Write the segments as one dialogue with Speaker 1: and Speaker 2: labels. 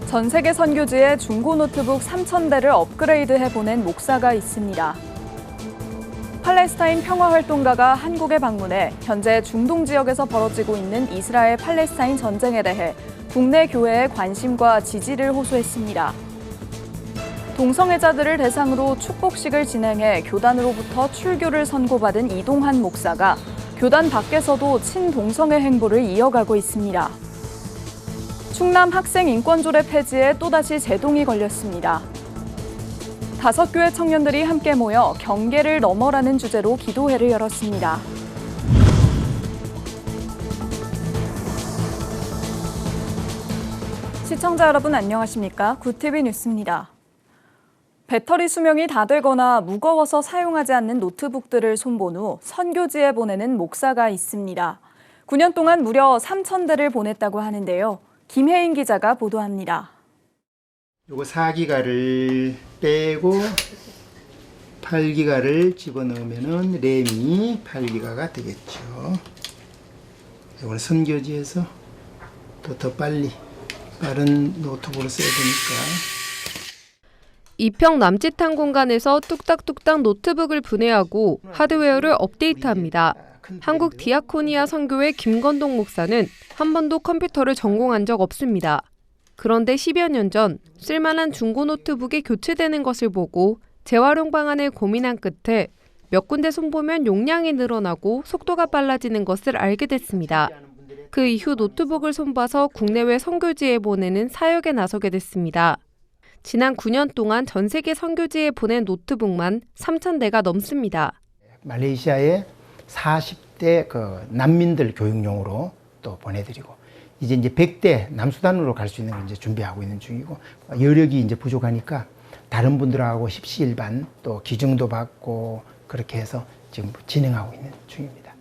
Speaker 1: 전 세계 선교지에 중고 노트북 3,000대를 업그레이드해 보낸 목사가 있습니다. 팔레스타인 평화활동가가 한국에 방문해 현재 중동 지역에서 벌어지고 있는 이스라엘 팔레스타인 전쟁에 대해 국내 교회의 관심과 지지를 호소했습니다. 동성애자들을 대상으로 축복식을 진행해 교단으로부터 출교를 선고받은 이동환 목사가 교단 밖에서도 친동성애 행보를 이어가고 있습니다. 충남 학생 인권조례 폐지에 또다시 제동이 걸렸습니다. 5교회 청년들이 함께 모여 경계를 넘어라는 주제로 기도회를 열었습니다. 시청자 여러분 안녕하십니까? 굿TV 뉴스입니다. 배터리 수명이 다 되거나 무거워서 사용하지 않는 노트북들을 손본 후 선교지에 보내는 목사가 있습니다. 9년 동안 무려 3,000대를 보냈다고 하는데요. 김혜인 기자가 보도합니다.
Speaker 2: 요거 4기가를 빼고 8기가를 집어넣으면은 램이 8기가가 되겠죠. 이걸 선교지에서 또 더 빠른 노트북으로 써야 되니까.
Speaker 3: 이평 남짓한 공간에서 뚝딱뚝딱 노트북을 분해하고 하드웨어를 업데이트합니다. 한국 디아코니아 선교회 김건동 목사는 한 번도 컴퓨터를 전공한 적 없습니다. 그런데 10여 년 전 쓸만한 중고 노트북이 교체되는 것을 보고 재활용 방안을 고민한 끝에 몇 군데 손보면 용량이 늘어나고 속도가 빨라지는 것을 알게 됐습니다. 그 이후 노트북을 손봐서 국내외 선교지에 보내는 사역에 나서게 됐습니다. 지난 9년 동안 전 세계 선교지에 보낸 노트북만 3,000대가 넘습니다.
Speaker 2: 말레이시아에 40대 난민들 교육용으로 또 보내드리고 이제 100대 남수단으로 갈 수 있는 걸 이제 준비하고 있는 중이고 여력이 이제 부족하니까 다른 분들하고 십시일반 또 기증도 받고 그렇게 해서 지금 진행하고 있는 중입니다.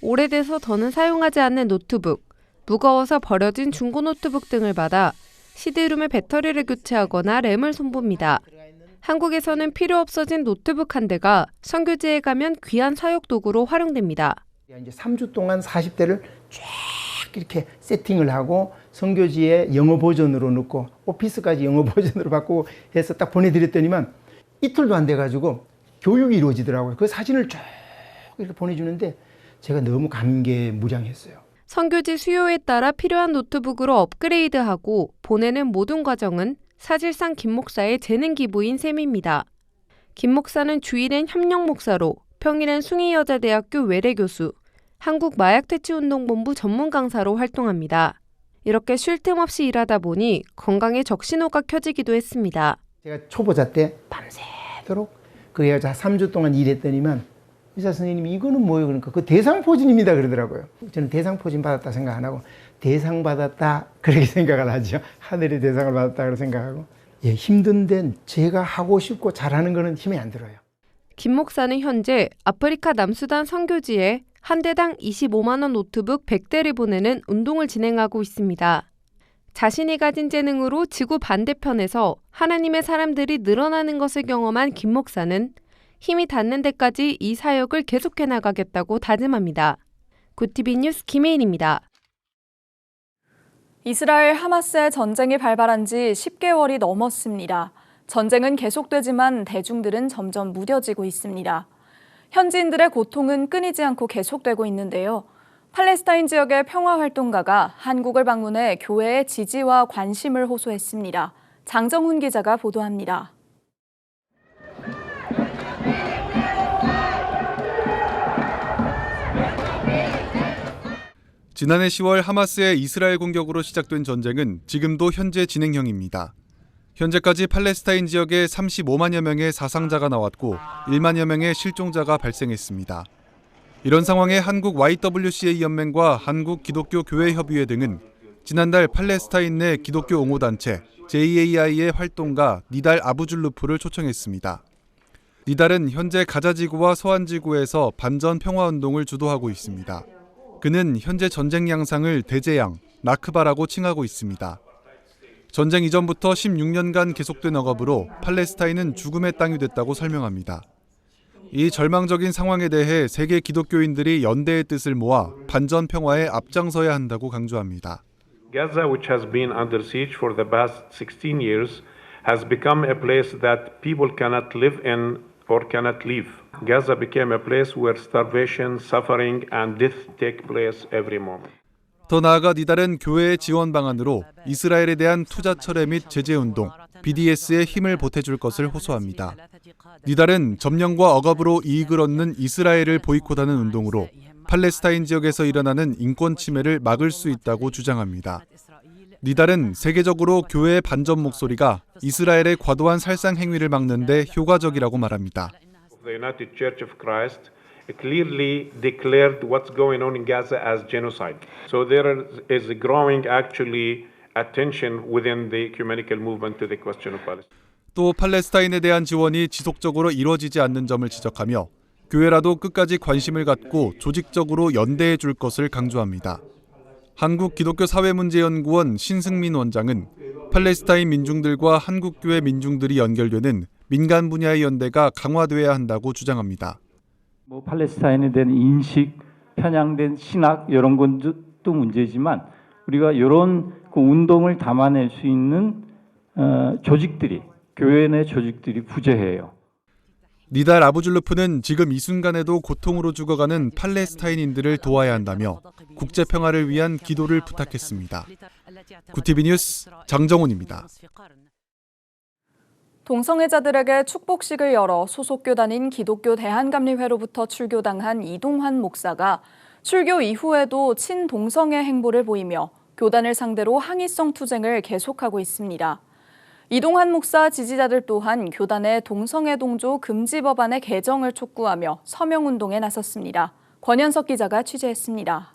Speaker 3: 오래돼서 더는 사용하지 않는 노트북, 무거워서 버려진 중고 노트북 등을 받아 CD롬의 배터리를 교체하거나 램을 손봅니다. 한국에서는 필요 없어진 노트북 한 대가 선교지에 가면 귀한 사역 도구로 활용됩니다.
Speaker 2: 이제 3주 동안 40대를 쫙 이렇게 세팅을 하고 선교지에 영어 버전으로 넣고 오피스까지 영어 버전으로 바꾸고 해서 딱 보내드렸더니만 이틀도 안 돼가지고 교육이 이루어지더라고요. 그 사진을 쭉 이렇게 보내주는데 제가 너무 감개무량했어요.
Speaker 3: 선교지 수요에 따라 필요한 노트북으로 업그레이드하고 보내는 모든 과정은 사실상 김 목사의 재능 기부인 셈입니다. 김 목사는 주일엔 협력 목사로, 평일엔 숭의여자대학교 외래교수, 한국마약퇴치운동본부 전문 강사로 활동합니다. 이렇게 쉴 틈 없이 일하다 보니 건강에 적신호가 켜지기도 했습니다.
Speaker 2: 제가 초보자 때 밤새도록 그래가지고 3주 동안 일했더니만 의사 선생님이 이거는 뭐예요? 그러니까 그 대상포진입니다 그러더라고요. 저는 대상포진 받았다 생각 안 하고 대상 받았다 그렇게 생각을 하죠. 하늘의 대상을 받았다 그렇게 생각하고 힘든데 제가 하고 싶고 잘하는 거는 힘이 안 들어요.
Speaker 3: 김 목사는 현재 아프리카 남수단 선교지에 한 대당 25만 원 노트북 100대를 보내는 운동을 진행하고 있습니다. 자신이 가진 재능으로 지구 반대편에서 하나님의 사람들이 늘어나는 것을 경험한 김 목사는 힘이 닿는 데까지 이 사역을 계속해 나가겠다고 다짐합니다. 굿TV 뉴스 김혜인입니다.
Speaker 1: 이스라엘 하마스의 전쟁이 발발한 지 10개월이 넘었습니다. 전쟁은 계속되지만 대중들은 점점 무뎌지고 있습니다. 현지인들의 고통은 끊이지 않고 계속되고 있는데요. 팔레스타인 지역의 평화활동가가 한국을 방문해 교회의 지지와 관심을 호소했습니다. 장정훈 기자가 보도합니다.
Speaker 4: 지난해 10월 하마스의 이스라엘 공격으로 시작된 전쟁은 지금도 현재 진행형입니다. 현재까지 팔레스타인 지역에 35만여 명의 사상자가 나왔고 1만여 명의 실종자가 발생했습니다. 이런 상황에 한국 YWCA 연맹과 한국 기독교 교회 협의회 등은 지난달 팔레스타인 내 기독교 옹호단체 JAI의 활동가 니달 아부줄루프를 초청했습니다. 니달은 현재 가자지구와 서안지구에서 반전 평화운동을 주도하고 있습니다. 그는 현재 전쟁 양상을 대재앙, 나크바라고 칭하고 있습니다. 전쟁 이전부터 16년간 계속된 억압으로 팔레스타인은 죽음의 땅이 됐다고 설명합니다. 이 절망적인 상황에 대해 세계 기독교인들이 연대의 뜻을 모아 반전 평화에 앞장서야 한다고 강조합니다.
Speaker 5: Gaza, which has been under siege for the past 16 years, has become a place that people cannot live in or cannot leave. Gaza became a place where starvation, suffering, and death take place every moment.
Speaker 4: 더 나아가 니달은 교회의 지원 방안으로 이스라엘에 대한 투자 철회 및 제재 운동, BDS에 힘을 보태줄 것을 호소합니다. 니달은 점령과 억압으로 이익을 얻는 이스라엘을 보이콧하는 운동으로 팔레스타인 지역에서 일어나는 인권 침해를 막을 수 있다고 주장합니다. 니달은 세계적으로 교회의 반전 목소리가 이스라엘의 과도한 살상 행위를 막는 데 효과적이라고 말합니다.
Speaker 5: The United Church of Christ clearly declared what's going on in Gaza as genocide. So there is a growing actually attention within the ecumenical movement to the question of Palestine.
Speaker 4: 또 팔레스타인에 대한 지원이 지속적으로 이루어지지 않는 점을 지적하며 교회라도 끝까지 관심을 갖고 조직적으로 연대해 줄 것을 강조합니다. 한국기독교사회문제연구원 신승민 원장은 팔레스타인 민중들과 한국교회 민중들이 연결되는 민간 분야의 연대가 강화돼야 한다고 주장합니다.
Speaker 6: 팔레스타인에 대한 인식, 편향된 신학 이런 것도 문제지만 우리가 이런 운동을 담아낼 수 있는 조직들이 교회 내 조직들이 부재해요.
Speaker 4: 니달 아부줄루프는 지금 이 순간에도 고통으로 죽어가는 팔레스타인인들을 도와야 한다며 국제 평화를 위한 기도를 부탁했습니다. 구티비 뉴스 장정훈입니다.
Speaker 1: 동성애자들에게 축복식을 열어 소속 교단인 기독교 대한감리회로부터 출교당한 이동환 목사가 출교 이후에도 친동성애 행보를 보이며 교단을 상대로 항의성 투쟁을 계속하고 있습니다. 이동환 목사 지지자들 또한 교단의 동성애 동조 금지 법안의 개정을 촉구하며 서명운동에 나섰습니다. 권현석 기자가 취재했습니다.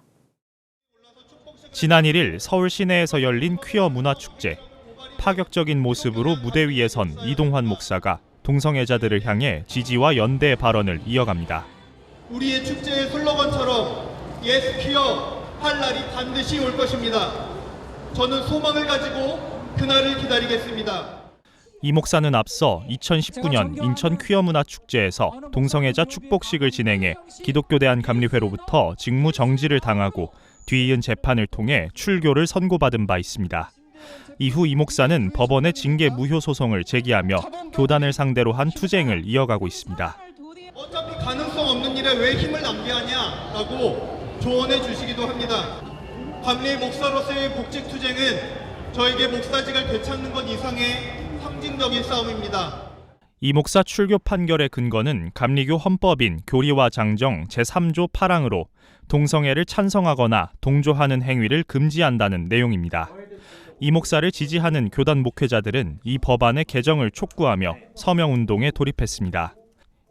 Speaker 7: 지난 1일 서울 시내에서 열린 퀴어 문화축제. 파격적인 모습으로 무대 위에 선 이동환 목사가 동성애자들을 향해 지지와 연대 발언을 이어갑니다.
Speaker 8: 우리의 축제의 슬로건처럼 Yes 퀴어 할 날이 반드시 올 것입니다. 저는 소망을 가지고 그날을 기다리겠습니다.
Speaker 7: 이 목사는 앞서 2019년 인천 퀴어 문화축제에서 동성애자 축복식을 진행해 기독교 대한감리회로부터 직무 정지를 당하고 뒤이은 재판을 통해 출교를 선고받은 바 있습니다. 이후 이 목사는 법원에 징계 무효 소송을 제기하며 교단을 상대로 한 투쟁을 이어가고 있습니다.
Speaker 8: 어차피 가능성 없는 일에 왜 힘을 낭비하냐라고 조언해 주시기도 합니다. 감리 목사로서의 복직 투쟁은 저에게 목사직을 되찾는 것 이상의 상징적인 싸움입니다.
Speaker 7: 이 목사 출교 판결의 근거는 감리교 헌법인 교리와 장정 제3조 8항으로 동성애를 찬성하거나 동조하는 행위를 금지한다는 내용입니다. 이 목사를 지지하는 교단 목회자들은 이 법안의 개정을 촉구하며 서명운동에 돌입했습니다.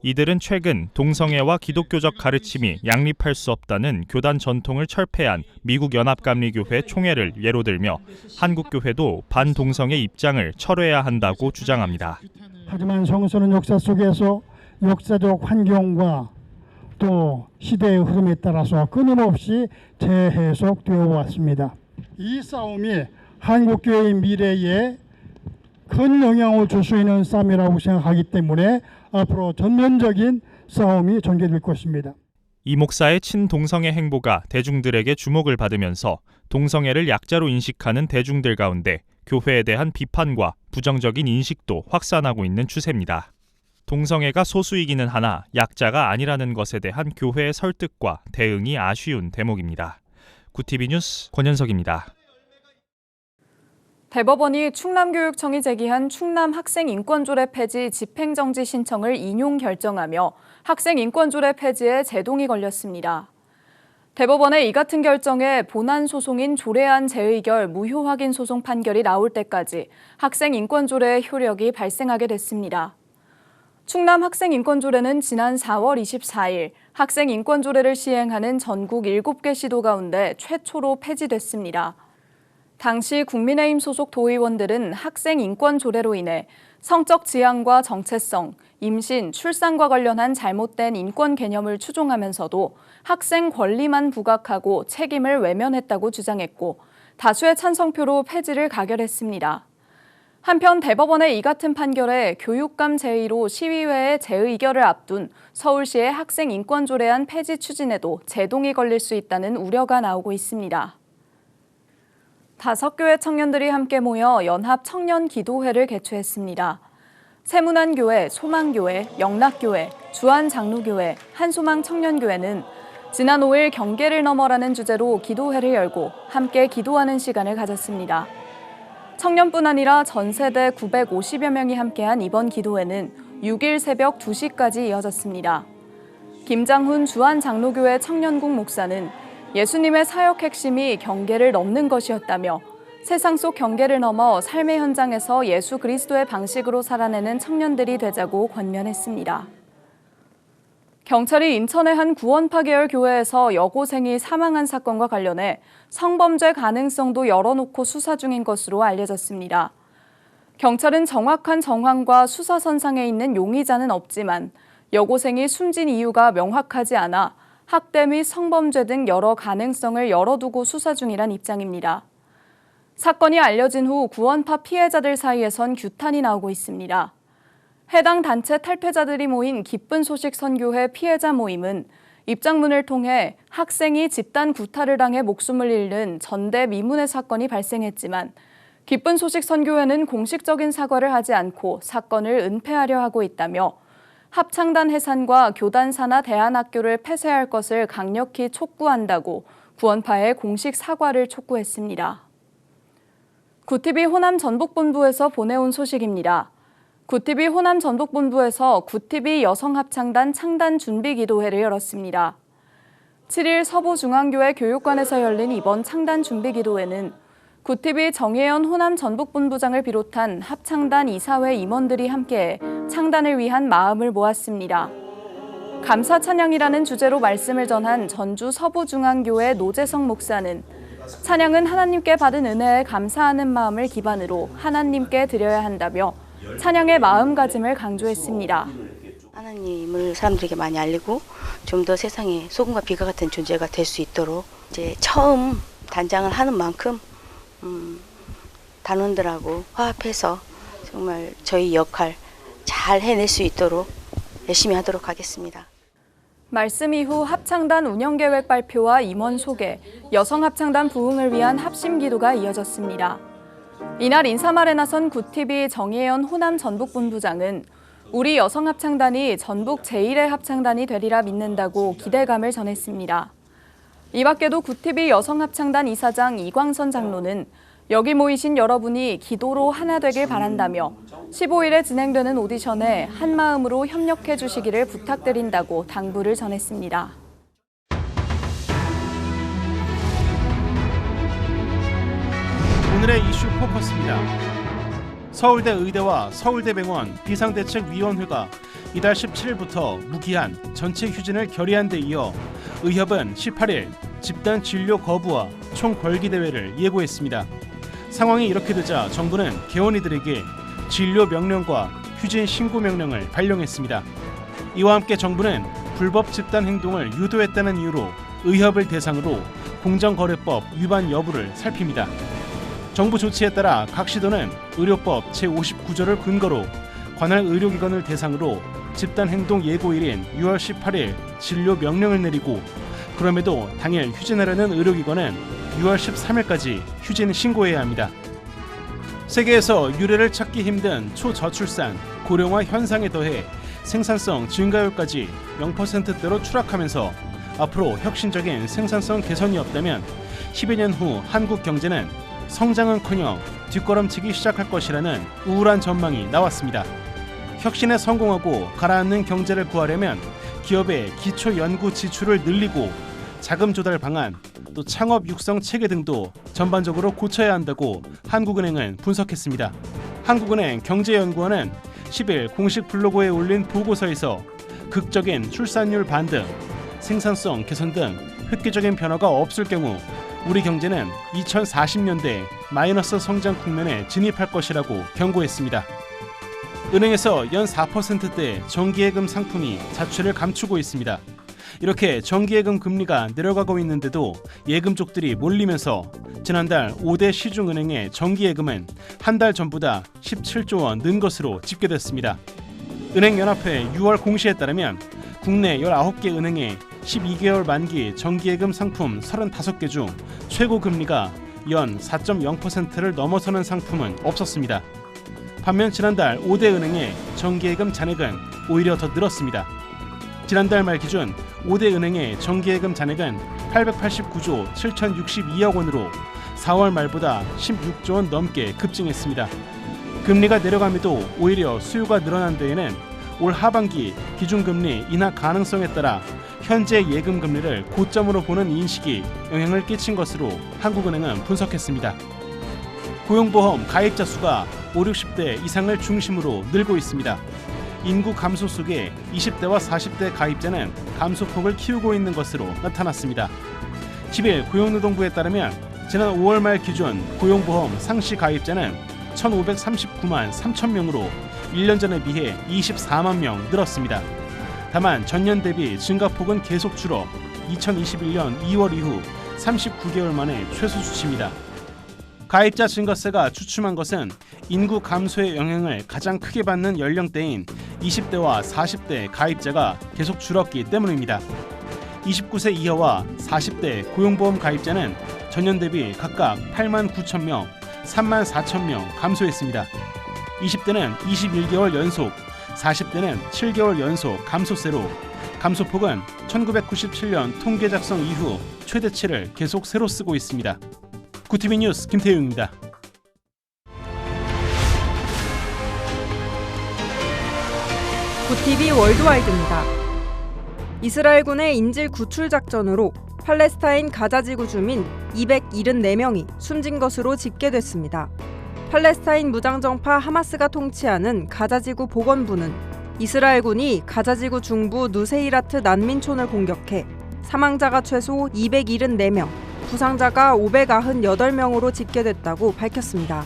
Speaker 7: 이들은 최근 동성애와 기독교적 가르침이 양립할 수 없다는 교단 전통을 철폐한 미국 연합감리교회 총회를 예로 들며 한국교회도 반동성애 입장을 철회해야 한다고 주장합니다.
Speaker 9: 하지만 성서는 역사 속에서 역사적 환경과 또 시대의 흐름에 따라서 끊임없이 재해석되어 왔습니다. 이 싸움이 한국교회의 미래에 큰 영향을 줄 수 있는 싸움이라고 생각하기 때문에 앞으로 전면적인 싸움이 전개될 것입니다.
Speaker 7: 이 목사의 친동성애 행보가 대중들에게 주목을 받으면서 동성애를 약자로 인식하는 대중들 가운데 교회에 대한 비판과 부정적인 인식도 확산하고 있는 추세입니다. 동성애가 소수이기는 하나 약자가 아니라는 것에 대한 교회의 설득과 대응이 아쉬운 대목입니다. 구티비 뉴스 권현석입니다.
Speaker 1: 대법원이 충남교육청이 제기한 충남 학생인권조례 폐지 집행정지 신청을 인용 결정하며 학생인권조례 폐지에 제동이 걸렸습니다. 대법원의 이 같은 결정에 본안 소송인 조례안 재의결 무효 확인 소송 판결이 나올 때까지 학생인권조례의 효력이 발생하게 됐습니다. 충남 학생인권조례는 지난 4월 24일 학생인권조례를 시행하는 전국 7개 시도 가운데 최초로 폐지됐습니다. 당시 국민의힘 소속 도의원들은 학생 인권 조례로 인해 성적 지향과 정체성, 임신, 출산과 관련한 잘못된 인권 개념을 추종하면서도 학생 권리만 부각하고 책임을 외면했다고 주장했고 다수의 찬성표로 폐지를 가결했습니다. 한편 대법원의 이 같은 판결에 교육감 제의로 시의회의 재의결을 앞둔 서울시의 학생 인권 조례안 폐지 추진에도 제동이 걸릴 수 있다는 우려가 나오고 있습니다. 5교회 청년들이 함께 모여 연합 청년 기도회를 개최했습니다. 세문안교회, 소망교회, 영락교회, 주안장로교회, 한소망 청년교회는 지난 5일 경계를 넘어라는 주제로 기도회를 열고 함께 기도하는 시간을 가졌습니다. 청년뿐 아니라 전 세대 950여 명이 함께한 이번 기도회는 6일 새벽 2시까지 이어졌습니다. 김장훈 주안장로교회 청년국 목사는 예수님의 사역 핵심이 경계를 넘는 것이었다며 세상 속 경계를 넘어 삶의 현장에서 예수 그리스도의 방식으로 살아내는 청년들이 되자고 권면했습니다. 경찰이 인천의 한 구원파 계열 교회에서 여고생이 사망한 사건과 관련해 성범죄 가능성도 열어놓고 수사 중인 것으로 알려졌습니다. 경찰은 정확한 정황과 수사선상에 있는 용의자는 없지만 여고생이 숨진 이유가 명확하지 않아 학대 및 성범죄 등 여러 가능성을 열어두고 수사 중이란 입장입니다. 사건이 알려진 후 구원파 피해자들 사이에선 규탄이 나오고 있습니다. 해당 단체 탈퇴자들이 모인 기쁜 소식 선교회 피해자 모임은 입장문을 통해 학생이 집단 구타를 당해 목숨을 잃는 전대미문의 사건이 발생했지만 기쁜 소식 선교회는 공식적인 사과를 하지 않고 사건을 은폐하려 하고 있다며 합창단 해산과 교단 산하 대안학교를 폐쇄할 것을 강력히 촉구한다고 구원파에 공식 사과를 촉구했습니다. 구TV 호남 전북본부에서 보내온 소식입니다. 구TV 호남 전북본부에서 구TV 여성합창단 창단 준비기도회를 열었습니다. 7일 서부중앙교회 교육관에서 열린 이번 창단 준비기도회는 구TV 정혜연 호남 전북본부장을 비롯한 합창단 이사회 임원들이 함께 창단을 위한 마음을 모았습니다. 감사 찬양이라는 주제로 말씀을 전한 전주 서부중앙교회 노재성 목사는 찬양은 하나님께 받은 은혜에 감사하는 마음을 기반으로 하나님께 드려야 한다며 찬양의 마음가짐을 강조했습니다.
Speaker 10: 하나님을 사람들에게 많이 알리고 좀 더 세상에 소금과 비가 같은 존재가 될 수 있도록 이제 처음 단장을 하는 만큼 단원들하고 화합해서 정말 저희 역할 잘 해낼 수 있도록 열심히 하도록 하겠습니다.
Speaker 1: 말씀 이후 합창단 운영계획 발표와 임원 소개, 여성합창단 부흥을 위한 합심기도가 이어졌습니다. 이날 인사말에 나선 구TV 정혜연 호남 전북본부장은 우리 여성합창단이 전북 제1의 합창단이 되리라 믿는다고 기대감을 전했습니다. 이 밖에도 구TV 여성합창단 이사장 이광선 장로는 여기 모이신 여러분이 기도로 하나 되길 바란다며 15일에 진행되는 오디션에 한마음으로 협력해 주시기를 부탁드린다고 당부를 전했습니다.
Speaker 11: 오늘의 이슈 포커스입니다. 서울대 의대와 서울대병원 비상대책위원회가 이달 17일부터 무기한 전체 휴진을 결의한 데 이어 의협은 18일 집단 진료 거부와 총궐기 대회를 예고했습니다. 상황이 이렇게 되자 정부는 개원이들에게 진료 명령과 휴진 신고 명령을 발령했습니다. 이와 함께 정부는 불법 집단 행동을 유도했다는 이유로 의협을 대상으로 공정거래법 위반 여부를 살핍니다. 정부 조치에 따라 각 시도는 의료법 제59조를 근거로 관할 의료기관을 대상으로 집단행동 예고일인 6월 18일 진료 명령을 내리고 그럼에도 당일 휴진하려는 의료기관은 6월 13일까지 휴진 신고해야 합니다. 세계에서 유례를 찾기 힘든 초저출산, 고령화 현상에 더해 생산성 증가율까지 0%대로 추락하면서 앞으로 혁신적인 생산성 개선이 없다면 10여 년 후 한국 경제는 성장은커녕 뒷걸음치기 시작할 것이라는 우울한 전망이 나왔습니다. 혁신에 성공하고 가라앉는 경제를 구하려면 기업의 기초 연구 지출을 늘리고 자금 조달 방안, 또 창업 육성 체계 등도 전반적으로 고쳐야 한다고 한국은행은 분석했습니다. 한국은행 경제연구원은 10일 공식 블로그에 올린 보고서에서 극적인 출산율 반등, 생산성 개선 등 획기적인 변화가 없을 경우 우리 경제는 2040년대 마이너스 성장 국면에 진입할 것이라고 경고했습니다. 은행에서 연 4%대 정기예금 상품이 자취를 감추고 있습니다. 이렇게 정기예금 금리가 내려가고 있는데도 예금족들이 몰리면서 지난달 5대 시중은행의 정기예금은 한 달 전보다 17조 원 는 것으로 집계됐습니다. 은행연합회 6월 공시에 따르면 국내 19개 은행의 12개월 만기 정기예금 상품 35개 중 최고 금리가 연 4.0%를 넘어서는 상품은 없었습니다. 반면 지난달 5대 은행의 정기예금 잔액은 오히려 더 늘었습니다. 지난달 말 기준 5대 은행의 정기예금 잔액은 889조 7,062억 원으로 4월 말보다 16조 원 넘게 급증했습니다. 금리가 내려감에도 오히려 수요가 늘어난 데에는 올 하반기 기준금리 인하 가능성에 따라 현재 예금 금리를 고점으로 보는 인식이 영향을 끼친 것으로 한국은행은 분석했습니다. 고용보험 가입자 수가 5, 60대 이상을 중심으로 늘고 있습니다. 인구 감소 속에 20대와 40대 가입자는 감소폭을 키우고 있는 것으로 나타났습니다. 10일 고용노동부에 따르면 지난 5월 말 기준 고용보험 상시 가입자는 1,539만 3천 명으로 1년 전에 비해 24만 명 늘었습니다. 다만 전년 대비 증가폭은 계속 줄어 2021년 2월 이후 39개월 만에 최소 수치입니다. 가입자 증가세가 주춤한 것은 인구 감소의 영향을 가장 크게 받는 연령대인 20대와 40대 가입자가 계속 줄었기 때문입니다. 29세 이하와 40대 고용보험 가입자는 전년 대비 각각 8만 9천 명, 3만 4천 명 감소했습니다. 20대는 21개월 연속, 40대는 7개월 연속 감소세로 감소폭은 1997년 통계 작성 이후 최대치를 계속 세로 쓰고 있습니다. 구티비 뉴스 김태웅입니다.
Speaker 3: 구티비 월드와이드입니다. 이스라엘군의 인질 구출 작전으로 팔레스타인 가자지구 주민 274명이 숨진 것으로 집계됐습니다. 팔레스타인 무장정파 하마스가 통치하는 가자지구 보건부는 이스라엘군이 가자지구 중부 누세이라트 난민촌을 공격해 사망자가 최소 274명, 부상자가 598명으로 집계됐다고 밝혔습니다.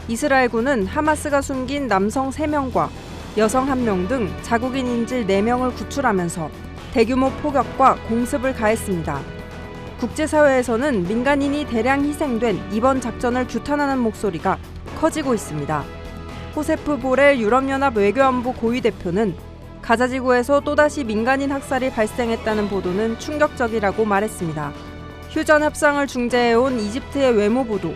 Speaker 3: 이스라엘군은 하마스가 숨긴 남성 3명과 여성 1명 등 자국인 인질 4명을 구출하면서 대규모 포격과 공습을 가했습니다. 국제사회에서는 민간인이 대량 희생된 이번 작전을 규탄하는 목소리가 커지고 있습니다. 호세프 보렐 유럽연합 외교안보 고위 대표는 가자지구에서 또다시 민간인 학살이 발생했다는 보도는 충격적이라고 말했습니다. 휴전 협상을 중재해온 이집트의 외무부도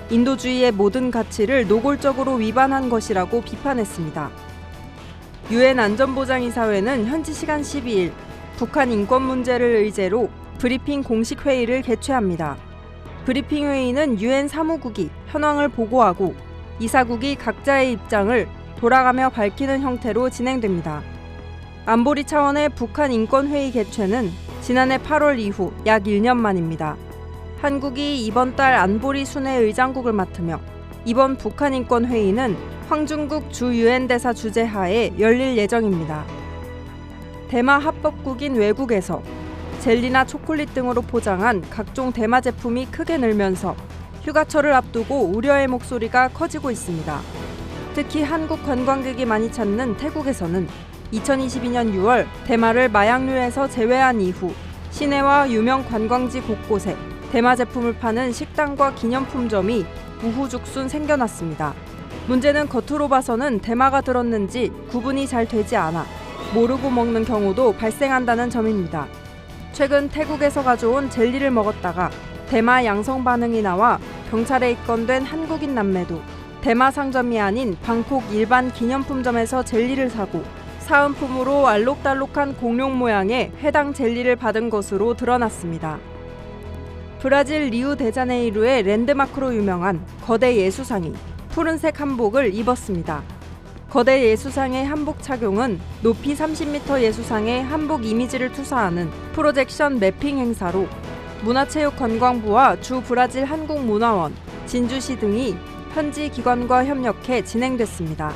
Speaker 3: 인도주의의 모든 가치를 노골적으로 위반한 것이라고 비판했습니다. 유엔 안전보장이사회는 현지 시간 12일 북한 인권 문제를 의제로 브리핑 공식 회의를 개최합니다. 브리핑 회의는 유엔 사무국이 현황을 보고하고 이사국이 각자의 입장을 돌아가며 밝히는 형태로 진행됩니다. 안보리 차원의 북한 인권회의 개최는 지난해 8월 이후 약 1년 만입니다. 한국이 이번 달 안보리 순회 의장국을 맡으며 이번 북한 인권회의는 황중국 주 유엔 대사 주재하에 열릴 예정입니다. 대마 합법국인 외국에서 젤리나 초콜릿 등으로 포장한 각종 대마 제품이 크게 늘면서 휴가철을 앞두고 우려의 목소리가 커지고 있습니다. 특히 한국 관광객이 많이 찾는 태국에서는 2022년 6월 대마를 마약류에서 제외한 이후 시내와 유명 관광지 곳곳에 대마 제품을 파는 식당과 기념품점이 우후죽순 생겨났습니다. 문제는 겉으로 봐서는 대마가 들었는지 구분이 잘 되지 않아 모르고 먹는 경우도 발생한다는 점입니다. 최근 태국에서 가져온 젤리를 먹었다가 대마 양성 반응이 나와 경찰에 입건된 한국인 남매도 대마 상점이 아닌 방콕 일반 기념품점에서 젤리를 사고 사은품으로 알록달록한 공룡 모양의 해당 젤리를 받은 것으로 드러났습니다. 브라질 리우데자네이루의 랜드마크로 유명한 거대 예수상이 푸른색 한복을 입었습니다. 거대 예수상의 한복 착용은 높이 30m 예수상의 한복 이미지를 투사하는 프로젝션 매핑 행사로 문화체육관광부와 주 브라질 한국문화원, 진주시 등이 현지 기관과 협력해 진행됐습니다.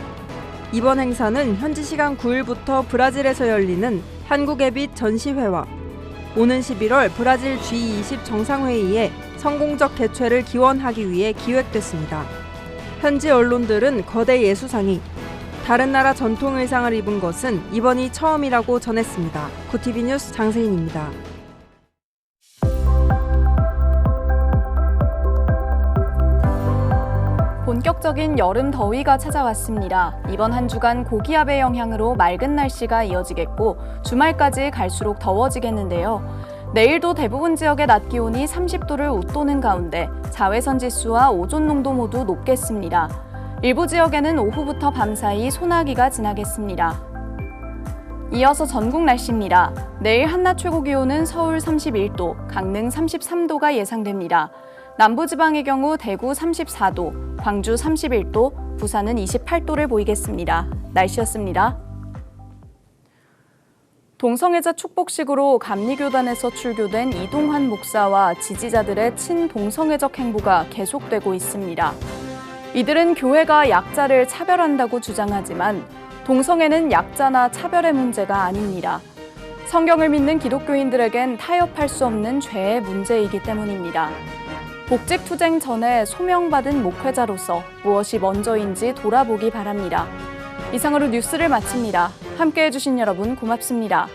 Speaker 3: 이번 행사는 현지 시간 9일부터 브라질에서 열리는 한국에빗 전시회와 오는 11월 브라질 G20 정상회의에 성공적 개최를 기원하기 위해 기획됐습니다. 현지 언론들은 거대 예수상이 다른 나라 전통 의상을 입은 것은 이번이 처음이라고 전했습니다. 구티비 뉴스 장세인입니다.
Speaker 1: 본격적인 여름 더위가 찾아왔습니다. 이번 한 주간 고기압의 영향으로 맑은 날씨가 이어지겠고 주말까지 갈수록 더워지겠는데요. 내일도 대부분 지역의 낮 기온이 30도를 웃도는 가운데 자외선 지수와 오존 농도 모두 높겠습니다. 일부 지역에는 오후부터 밤사이 소나기가 지나겠습니다. 이어서 전국 날씨입니다. 내일 한낮 최고 기온은 서울 31도, 강릉 33도가 예상됩니다. 남부지방의 경우 대구 34도, 광주 31도, 부산은 28도를 보이겠습니다. 날씨였습니다. 동성애자 축복식으로 감리교단에서 출교된 이동환 목사와 지지자들의 친동성애적 행보가 계속되고 있습니다. 이들은 교회가 약자를 차별한다고 주장하지만 동성애는 약자나 차별의 문제가 아닙니다. 성경을 믿는 기독교인들에겐 타협할 수 없는 죄의 문제이기 때문입니다. 복직투쟁 전에 소명받은 목회자로서 무엇이 먼저인지 돌아보기 바랍니다. 이상으로 뉴스를 마칩니다. 함께해 주신 여러분 고맙습니다.